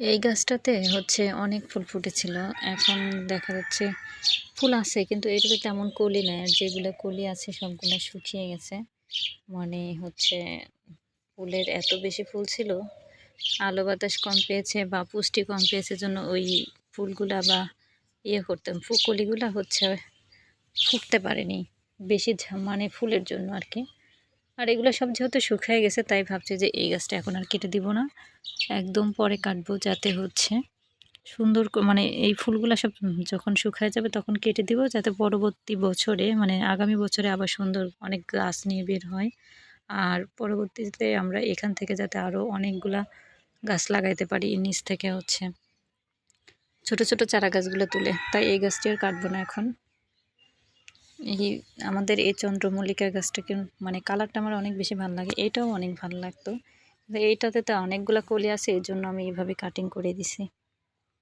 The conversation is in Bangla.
এই গাছটাতে হচ্ছে অনেক ফুল ফুটেছিল। এখন দেখা যাচ্ছে ফুল আছে কিন্তু এটাতে তেমন কলি নাই। আর যেগুলো কলি আছে সবগুলো শুকিয়ে গেছে। মানে হচ্ছে ফুলের এত বেশি ফুল ছিল, আলো বাতাস কম পেয়েছে বা পুষ্টি কম পেয়েছে জন্য ওই ফুলগুলা বা করতাম কলিগুলা হচ্ছে ফুটতে পারেনি। বেশি মানে ফুলের জন্য আরকি। আর এগুলো সব যেহেতু শুকিয়ে গেছে তাই ভাবছি যে এই গাছটা এখন আর কেটে দিব না। একদম পরে কাটবো যাতে হচ্ছে সুন্দর মানে এই ফুলগুলা সব যখন শুকায় যাবে তখন কেটে দিব যাতে পরবর্তী বছরে মানে আগামী বছরে আবার সুন্দর অনেক গাছ নিয়ে বের হয়। আর পরবর্তীতে আমরা এখান থেকে যাতে আরও অনেকগুলা গাছ লাগাইতে পারি নিচ থেকে হচ্ছে ছোট ছোট চারা গাছগুলো তুলে। তাই এই গাছটি আর কাটবো না এখন। এই আমাদের এই চন্দ্রমল্লিকা গাছটাকে মানে কালারটা আমার অনেক বেশি ভালো লাগে। এটাও অনেক ভালো লাগতো। এইটাতে তো অনেকগুলা কলি আছে, এই জন্য আমি এইভাবে কাটিং করে দিছি।